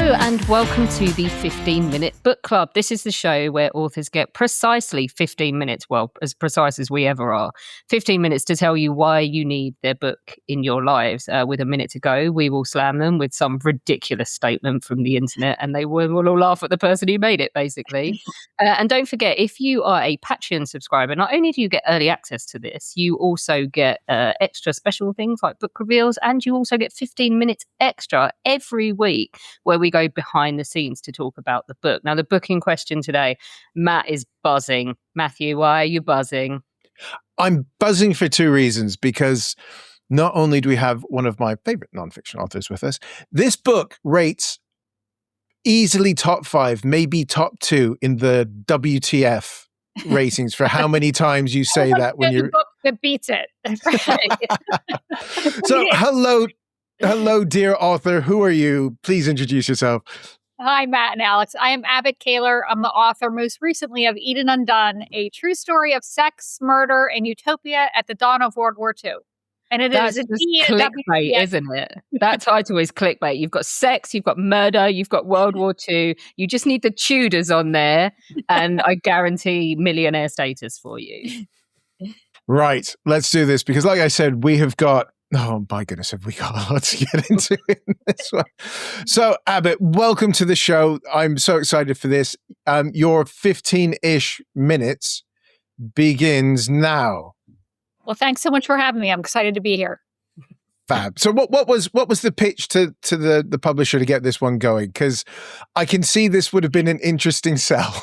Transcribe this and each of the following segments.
and welcome to the 15-Minute Book Club. This is the show where authors get precisely 15 minutes, well, as precise as we ever are, 15 minutes to tell you why you need their book in your lives. With a minute to go, we will slam them with some ridiculous statement from the internet, and they will all laugh at the person who made it, basically. And don't forget, if you are a Patreon subscriber, not only do you get early access to this, you also get extra special things like book reveals, and you also get 15 minutes extra every week where we go behind the scenes to talk about the book. Now, the book in question today, Matt is buzzing. Matthew, why are you buzzing? I'm buzzing for two reasons, because not only do we have one of my favorite nonfiction authors with us, this book rates easily top 5, maybe top 2 in the WTF ratings for how many times you say that when you're... book that beats it. So, hello, dear author. Who are you? Please introduce yourself. Hi, Matt and Alex. I am Abbott Kahler. I'm the author most recently of Eden Undone, a true story of sex, murder, and utopia at the dawn of World War II. And That's just clickbait, isn't it? That title is clickbait. You've got sex, you've got murder, you've got World War II. You just need the Tudors on there, and I guarantee millionaire status for you. Right. Let's do this, because like I said, we have got... Oh my goodness, have we got a lot to get into in this one? So, Abbott, welcome to the show. I'm so excited for this. Your 15-ish minutes begins now. Well, thanks so much for having me. I'm excited to be here. Fab. So, what was the pitch to the publisher to get this one going? Because I can see this would have been an interesting sell.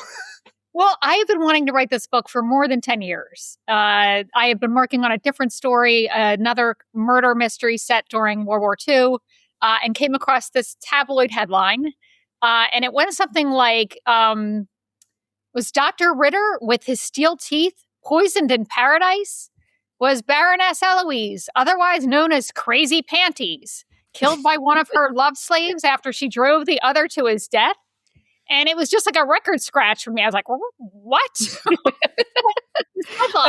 Well, I have been wanting to write this book for more than 10 years. I have been working on a different story, another murder mystery set during World War II, and came across this tabloid headline. And it went something like, was Dr. Ritter with his steel teeth poisoned in paradise? Was Baroness Eloise, otherwise known as Crazy Panties, killed by one of her love slaves after she drove the other to his death? And it was just like a record scratch for me. I was like, what? So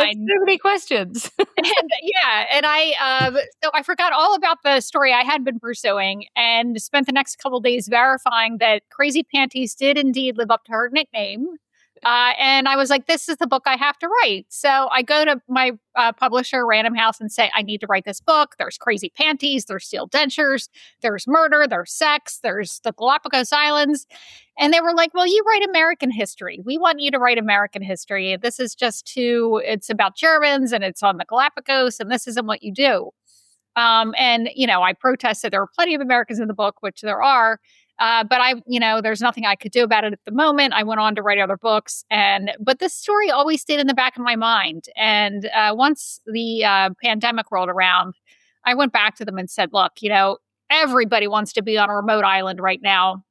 many questions. And I forgot all about the story I had been pursuing and spent the next couple of days verifying that Crazy Panties did indeed live up to her nickname. And I was like, this is the book I have to write. So I go to my publisher, Random House, and say, I need to write this book. There's crazy panties, there's steel dentures, there's murder, there's sex, there's the Galápagos Islands. And they were like, well, you write American history. We want you to write American history. This is it's about Germans and it's on the Galápagos, and this isn't what you do. I protested. There were plenty of Americans in the book, which there are. But there's nothing I could do about it at the moment. I went on to write other books, but this story always stayed in the back of my mind. And once the pandemic rolled around, I went back to them and said, look, everybody wants to be on a remote island right now.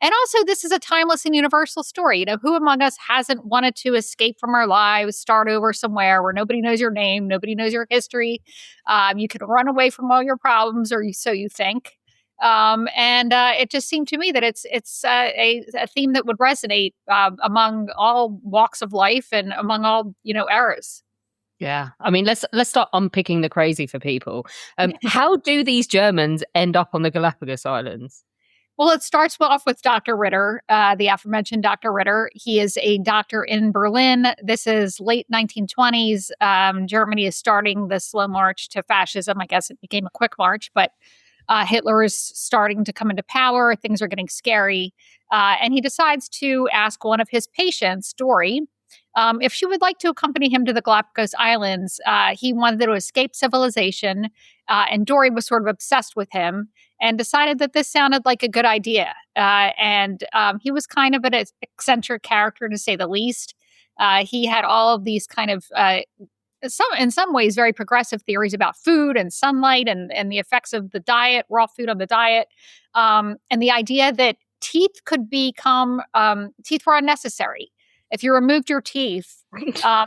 And also, this is a timeless and universal story. Who among us hasn't wanted to escape from our lives, start over somewhere where nobody knows your name, nobody knows your history. You can run away from all your problems, or so you think. It just seemed to me that it's a theme that would resonate among all walks of life and among all eras. Yeah, I mean, let's start unpicking the crazy for people. How do these Germans end up on the Galápagos Islands? Well, it starts off with Dr. Ritter, the aforementioned Dr. Ritter. He is a doctor in Berlin. This is late 1920s. Germany is starting the slow march to fascism. I guess it became a quick march, but Hitler is starting to come into power. Things are getting scary. And he decides to ask one of his patients, Dory, if she would like to accompany him to the Galápagos Islands. He wanted to escape civilization. And Dory was sort of obsessed with him and decided that this sounded like a good idea. He was kind of an eccentric character, to say the least. He had all of these kind of... in some ways, very progressive theories about food and sunlight and the effects of the diet, raw food on the diet, and the idea that teeth were unnecessary. If you removed your teeth,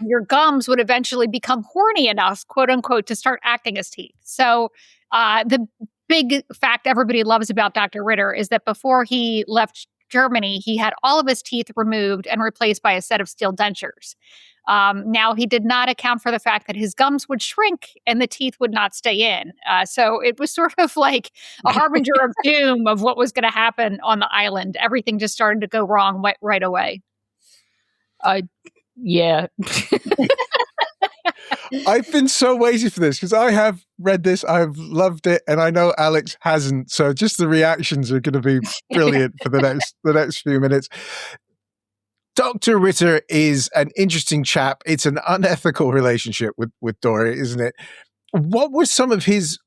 your gums would eventually become horny enough, quote unquote, to start acting as teeth. So the big fact everybody loves about Dr. Ritter is that before he left Germany, he had all of his teeth removed and replaced by a set of steel dentures. Now, he did not account for the fact that his gums would shrink and the teeth would not stay in. So it was sort of like a harbinger of doom of what was going to happen on the island. Everything just started to go wrong right away. Yeah. I've been so waiting for this because I have read this, I've loved it, and I know Alex hasn't. So just the reactions are going to be brilliant for the next few minutes. Dr. Ritter is an interesting chap. It's an unethical relationship with Dory, isn't it? What were some of his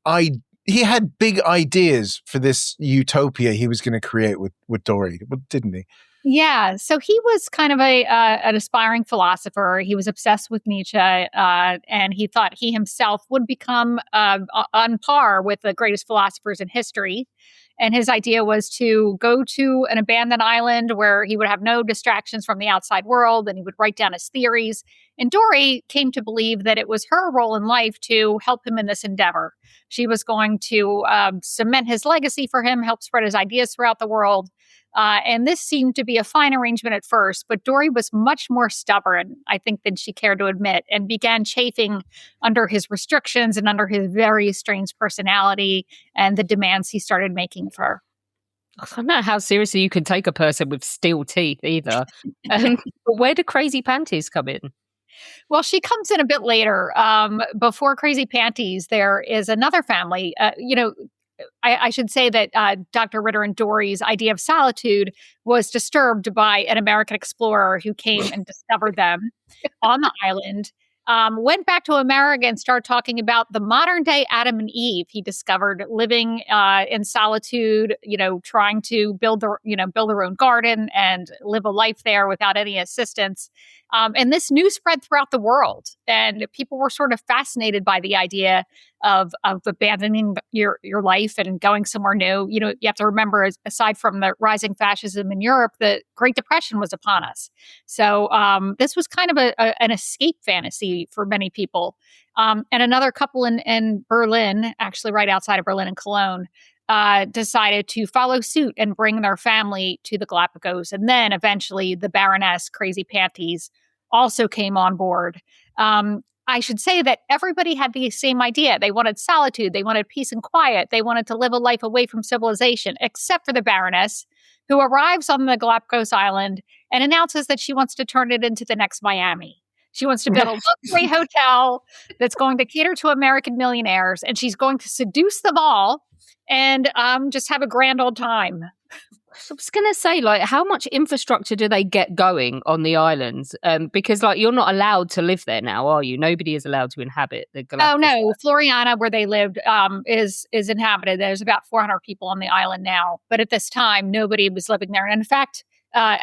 he had big ideas for this utopia he was going to create with Dory, didn't he? Yeah, so he was kind of an aspiring philosopher. He was obsessed with Nietzsche, and he thought he himself would become on par with the greatest philosophers in history. And his idea was to go to an abandoned island where he would have no distractions from the outside world, and he would write down his theories. And Dory came to believe that it was her role in life to help him in this endeavor. She was going to cement his legacy for him, help spread his ideas throughout the world. And this seemed to be a fine arrangement at first, but Dory was much more stubborn, I think, than she cared to admit, and began chafing under his restrictions and under his very strange personality and the demands he started making of her. I don't know how seriously you can take a person with steel teeth either. But where do Crazy Panties come in? Well, she comes in a bit later. Before Crazy Panties, there is another family. I should say that Dr. Ritter and Dory's idea of solitude was disturbed by an American explorer who came and discovered them on the island. Went back to America and started talking about the modern day Adam and Eve he discovered living in solitude, trying to build their own garden and live a life there without any assistance. And this news spread throughout the world, and people were sort of fascinated by the idea of abandoning your life and going somewhere new. You have to remember, aside from the rising fascism in Europe, the Great Depression was upon us. So this was kind of an escape fantasy for many people. And another couple in Berlin, actually right outside of Berlin in Cologne, decided to follow suit and bring their family to the Galápagos. And then eventually the Baroness Crazy Panties also came on board. I should say that everybody had the same idea. They wanted solitude. They wanted peace and quiet. They wanted to live a life away from civilization, except for the Baroness, who arrives on the Galápagos Island and announces that she wants to turn it into the next Miami. She wants to build a luxury hotel that's going to cater to American millionaires, and she's going to seduce them all and just have a grand old time. I was going to say, how much infrastructure do they get going on the islands? Because, you're not allowed to live there now, are you? Nobody is allowed to inhabit the Galápagos. Oh, no. Floreana, where they lived, is inhabited. There's about 400 people on the island now. But at this time, nobody was living there. And in fact, the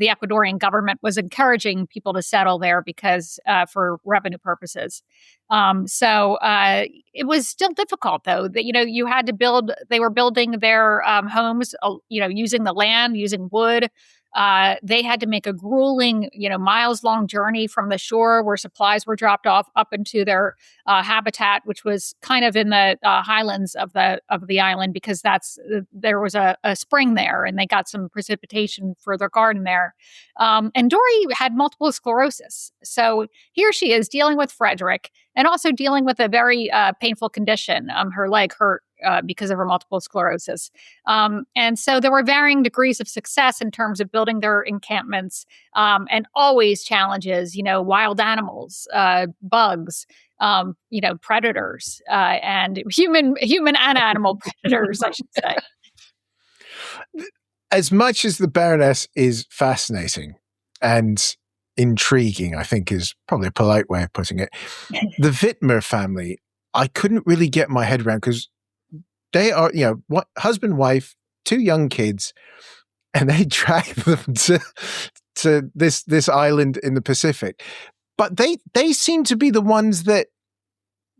Ecuadorian government was encouraging people to settle there because for revenue purposes. So it was still difficult, though. That you had to build. They were building their homes, using the land, using wood. They had to make a grueling, miles-long journey from the shore where supplies were dropped off up into their habitat, which was kind of in the highlands of the island, because there was a spring there, and they got some precipitation for their garden there. And Dory had multiple sclerosis, so here she is dealing with Frederick and also dealing with a very painful condition. Her leg hurt because of her multiple sclerosis. And so there were varying degrees of success in terms of building their encampments, and always challenges, wild animals, bugs, predators, and human and animal predators, I should say. As much as the Baroness is fascinating and intriguing, I think is probably a polite way of putting it, the Wittmer family, I couldn't really get my head around, because they are, husband, wife, 2 young kids, and they drag them to this island in the Pacific. But they seem to be the ones that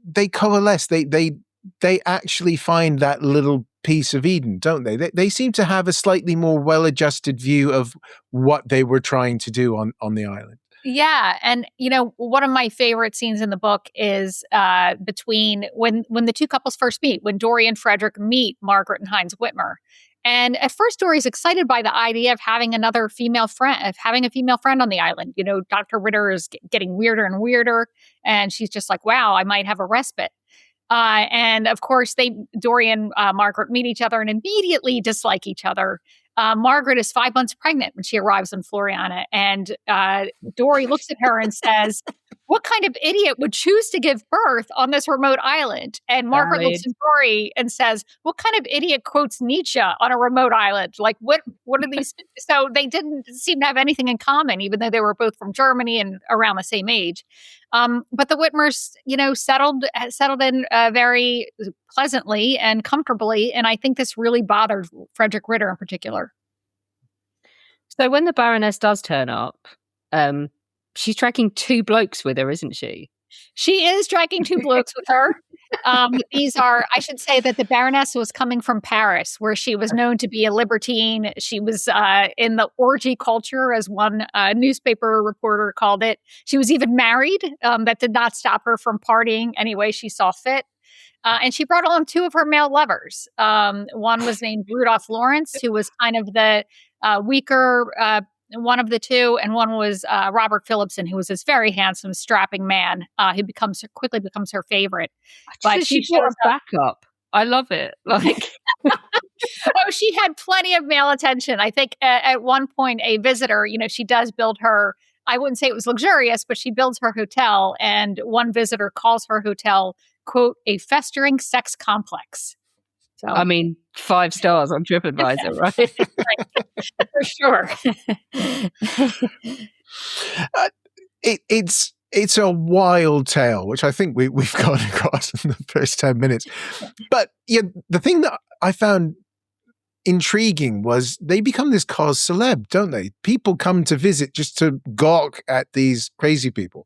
they coalesce. They actually find that little piece of Eden, don't they? They seem to have a slightly more well-adjusted view of what they were trying to do on the island. Yeah. And, one of my favorite scenes in the book is between when the two couples first meet, when Dory and Frederick meet Margaret and Heinz Whitmer. And at first, Dory's excited by the idea of having a female friend on the island. Dr. Ritter is getting weirder and weirder. And she's just like, wow, I might have a respite. And of course, Dory and Margaret meet each other and immediately dislike each other. Margaret is 5 months pregnant when she arrives in Floreana. And Dory looks at her and says, what kind of idiot would choose to give birth on this remote island? And Margaret looks at Dory and says, what kind of idiot quotes Nietzsche on a remote island? Like, what are these? So they didn't seem to have anything in common, even though they were both from Germany and around the same age. But the Whitmers, settled in very pleasantly and comfortably. And I think this really bothered Frederick Ritter in particular. So when the Baroness does turn up, she's tracking 2 blokes with her, isn't she? She is dragging 2 blokes with her. I should say that the Baroness was coming from Paris, where she was known to be a libertine. She was in the orgy culture, as one newspaper reporter called it. She was even married. That did not stop her from partying any way she saw fit. And she brought along 2 of her male lovers. One was named Rudolph Lawrence, who was kind of the weaker one of the 2, and one was Robert Phillipson, who was this very handsome, strapping man who quickly becomes her favorite. But she brought a backup. I love it. Like, she had plenty of male attention. I think at one point, a visitor, she does build her. I wouldn't say it was luxurious, but she builds her hotel, and one visitor calls her hotel, quote, a festering sex complex. So, 5 stars on TripAdvisor, right? For sure. It's a wild tale, which I think we've gone across in the first 10 minutes. But the thing that I found intriguing was they become this cause celeb, don't they? People come to visit just to gawk at these crazy people.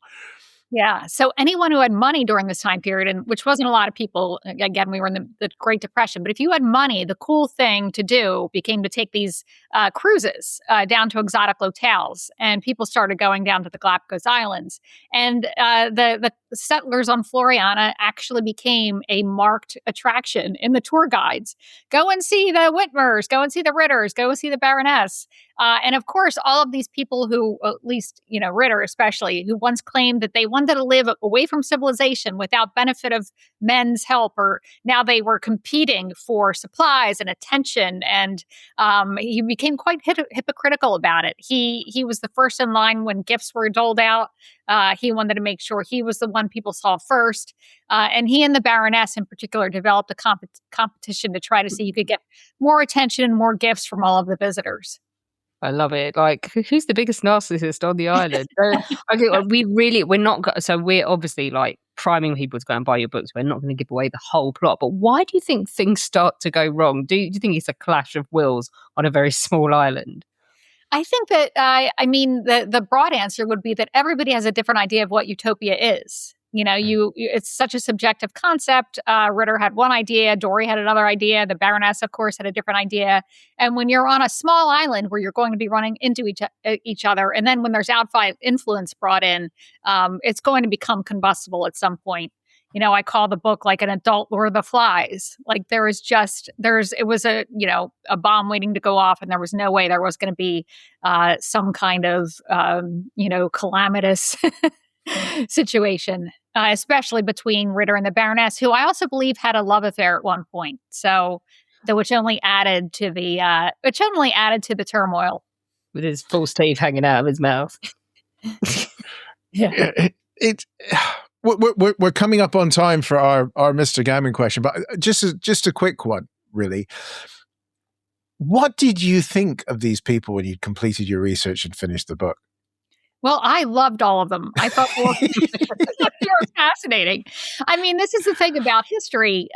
Yeah. So anyone who had money during this time period, and which wasn't a lot of people, again, we were in the Great Depression, but if you had money, the cool thing to do became to take these cruises down to exotic locales. And people started going down to the Galápagos Islands. And the settlers on Floreana actually became a marked attraction in the tour guides. Go and see the Whitmers, go and see the Ritters, go and see the Baroness. And of course, all of these people who, at least, Ritter especially, who once claimed that they wanted to live away from civilization without benefit of men's help, or now they were competing for supplies and attention. And he became quite hypocritical about it. He was the first in line when gifts were doled out. He wanted to make sure he was the one people saw first. And he and the Baroness in particular developed a competition to try to see who could get more attention and more gifts from all of the visitors. I love it. Like, who's the biggest narcissist on the island? We're obviously like priming people to go and buy your books. We're not going to give away the whole plot. But why do you think things start to go wrong? Do you think it's a clash of wills on a very small island? I think that, the broad answer would be that everybody has a different idea of what utopia is. It's such a subjective concept. Ritter had one idea, Dory had another idea, the Baroness, of course, had a different idea. And when you're on a small island where you're going to be running into each other, and then when there's outside influence brought in, it's going to become combustible at some point. I call the book like an adult Lord of the Flies. Like it was a bomb waiting to go off, and there was no way there was going to be some kind of, calamitous situation, especially between Ritter and the Baroness, who I also believe had a love affair at one point. So, which only added to the turmoil. With his false teeth hanging out of his mouth. Yeah. We're coming up on time for our Mr. Gammon question, but just a quick one, really. What did you think of these people when you'd completed your research and finished the book? Well, I loved all of them. I thought they were fascinating. This is the thing about history.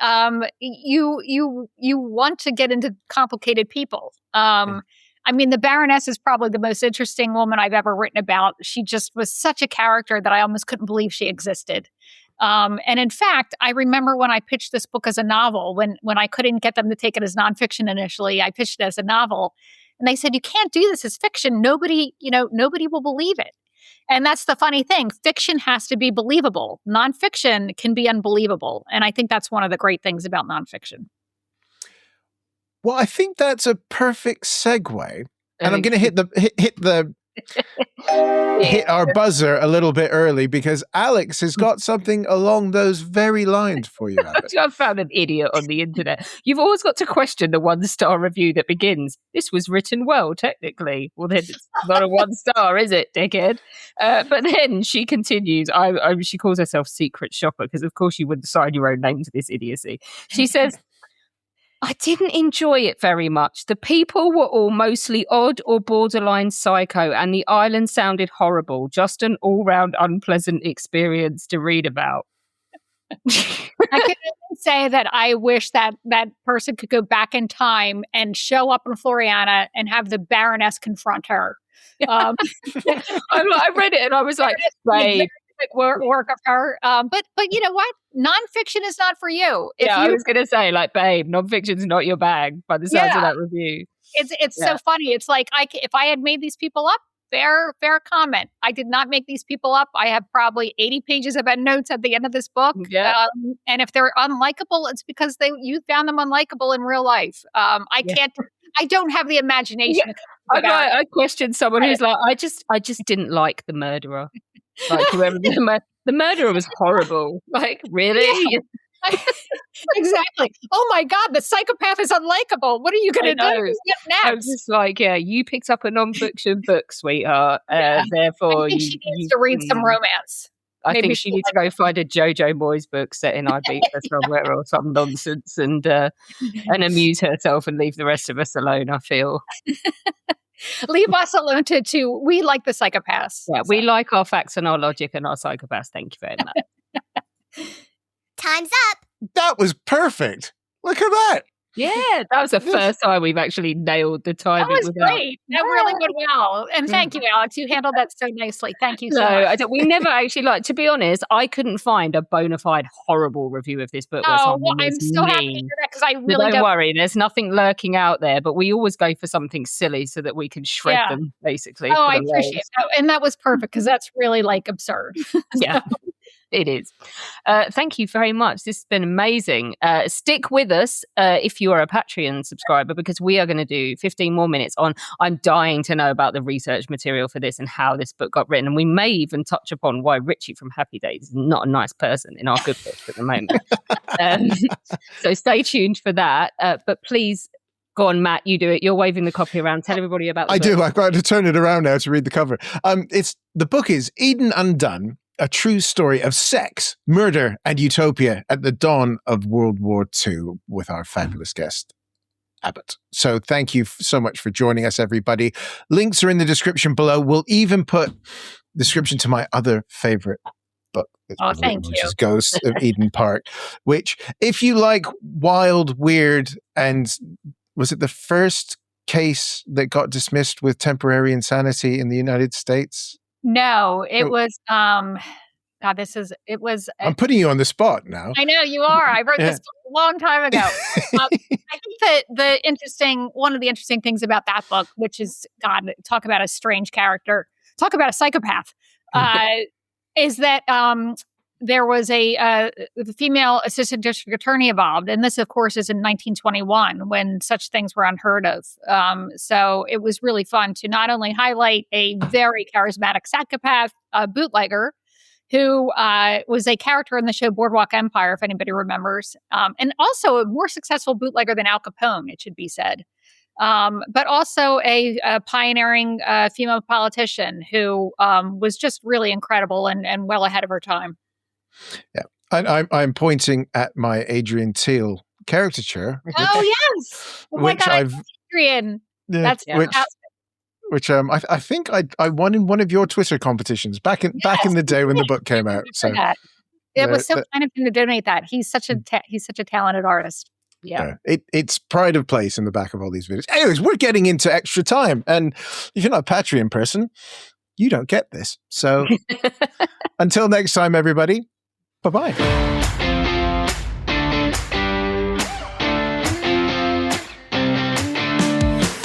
You want to get into complicated people. The Baroness is probably the most interesting woman I've ever written about. She just was such a character that I almost couldn't believe she existed. And in fact, I remember when I pitched this book as a novel, when I couldn't get them to take it as nonfiction initially, I pitched it as a novel. And they said, you can't do this as fiction. Nobody will believe it. And that's the funny thing. Fiction has to be believable. Nonfiction can be unbelievable. And I think that's one of the great things about nonfiction. Well, I think that's a perfect segue. And I'm going to hit our buzzer a little bit early because Alex has got something along those very lines for you, Abbott. I've found an idiot on the internet. You've always got to question the 1-star review that begins, "This was written well, technically." Well, then it's not a 1-star, is it, dickhead? But then she continues. She calls herself Secret Shopper because, of course, you wouldn't sign your own name to this idiocy. She says, "I didn't enjoy it very much. The people were all mostly odd or borderline psycho, and the island sounded horrible. Just an all-round unpleasant experience to read about." I can only say that I wish that person could go back in time and show up in Floreana and have the Baroness confront her. I read it and I was like, babe. Work of her. But you know what? Nonfiction is not for you. I was going to say, like, babe, nonfiction's not your bag by the sounds of that review. It's so funny. It's like, if I had made these people up, fair comment. I did not make these people up. I have probably 80 pages of notes at the end of this book. Yeah. And if they're unlikable, it's because you found them unlikable in real life. I don't have the imagination. Yeah. I questioned someone who's like, I just didn't like the murderer. Like, whoever the murderer was horrible. Like, really? Yeah. Exactly. Oh my God, the psychopath is unlikable. What are you going to do? Next? I was just like, yeah, you picked up a non-fiction book, sweetheart. Therefore, I think she needs to read some romance. I think she needs to go find a Jojo Moyes book set in Ibiza somewhere or some nonsense and amuse herself and leave the rest of us alone, I feel. Leave us alone to we like the psychopaths. Yeah, we like our facts and our logic and our psychopaths. Thank you very much. Time's up. That was perfect. Look at that. Yeah, that was the first time we've actually nailed the timing. That was great. That really went well. And thank you, Alex. You handled that so nicely. Thank you so much. We never actually, to be honest, I couldn't find a bona fide horrible review of this book. Oh, well, I'm so happy to hear that because I really don't worry. There's nothing lurking out there, but we always go for something silly so that we can shred them, basically. Oh, I appreciate that. And that was perfect because that's really absurd. Yeah. It is. Thank you very much. This has been amazing. Stick with us if you are a Patreon subscriber because we are going to do 15 more minutes on. I'm dying to know about the research material for this and how this book got written. And we may even touch upon why Richie from Happy Days is not a nice person in our good books at the moment. So stay tuned for that. But please, go on, Matt, you do it. You're waving the copy around. Tell everybody about the book. I do. I've got to turn it around now to read the cover. The book is Eden Undone, a true story of sex, murder, and utopia at the dawn of World War II with our fabulous guest, Abbott. So thank you so much for joining us, everybody. Links are in the description below. We'll even put description to my other favorite book. Thank you. Which is Ghosts of Eden Park, which if you like wild, weird, and was it the first case that got dismissed with temporary insanity in the United States? No, it was, I'm putting you on the spot now. I know you are. I wrote this a long time ago. I think that one of the interesting things about that book, which is, God, talk about a strange character, talk about a psychopath, is that there was a female assistant district attorney involved. And this, of course, is in 1921 when such things were unheard of. So it was really fun to not only highlight a very charismatic psychopath bootlegger who was a character in the show Boardwalk Empire, if anybody remembers, and also a more successful bootlegger than Al Capone, it should be said. But also a pioneering female politician who was just really incredible and well ahead of her time. Yeah, I'm pointing at my Adrian Teal caricature. Oh yes! Oh my God, Adrian. Yeah, that's which I think I won in one of your Twitter competitions back in the day when the book came out. So it was so kind of him to donate that. He's such a talented artist. Yeah. It's pride of place in the back of all these videos. Anyways, we're getting into extra time, and if you're not a Patreon person, you don't get this. So until next time, everybody. Bye-bye.